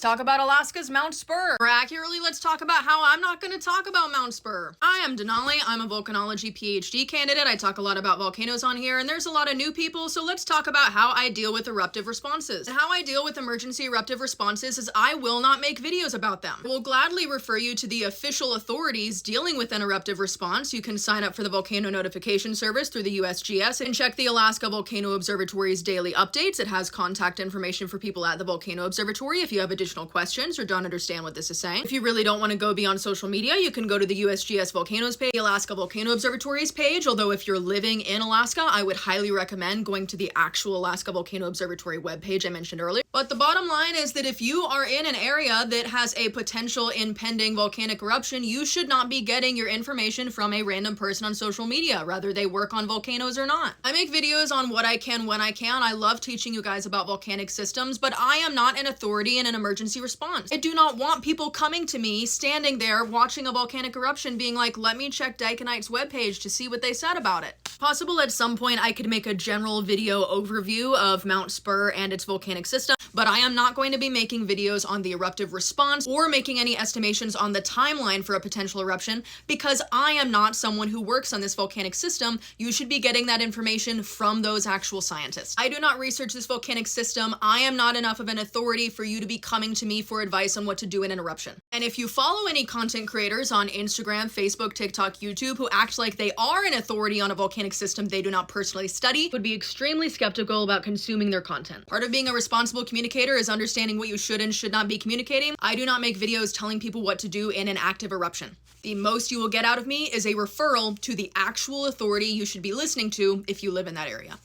talk about Alaska's Mount Spur. More accurately, let's talk about how I'm not going to talk about Mount Spur. I am Denali. I'm a volcanology PhD candidate. I talk a lot about volcanoes on here, and there's a lot of new people, so let's talk about how I deal with eruptive responses. And how I deal with emergency eruptive responses is I will not make videos about them. I will gladly refer you to the official authorities dealing with an eruptive response. You can sign up for the Volcano Notification Service through the USGS and check the Alaska Volcano Observatory's daily updates. It has contact information for people at the Volcano Observatory if you have additional questions or don't understand what this is saying. If you really don't want to go beyond social media, you can go to the USGS Volcanoes page, the Alaska Volcano Observatory's page, although if you're living in Alaska, I would highly recommend going to the actual Alaska Volcano Observatory webpage I mentioned earlier. But the bottom line is that if you are in an area that has a potential impending volcanic eruption, you should not be getting your information from a random person on social media, whether they work on volcanoes or not. I make videos on what I can when I can. I love teaching you guys about volcanic systems, but I am not an authority in an emergency response. I do not want people coming to me, standing there, watching a volcanic eruption, being like, let me check Diconite's webpage to see what they said about it. Possible at some point I could make a general video overview of Mount Spur and its volcanic system, but I am not going to be making videos on the eruptive response or making any estimations on the timeline for a potential eruption because I am not someone who works on this volcanic system. You should be getting that information from those actual scientists. I do not research this volcanic system. I am not enough of an authority for you to be coming to me for advice on what to do in an eruption. And if you follow any content creators on Instagram, Facebook, TikTok, YouTube who act like they are an authority on a volcanic system they do not personally study, would be extremely skeptical about consuming their content. Part of being a responsible communicator is understanding what you should and should not be communicating. I do not make videos telling people what to do in an active eruption. The most you will get out of me is a referral to the actual authority you should be listening to if you live in that area.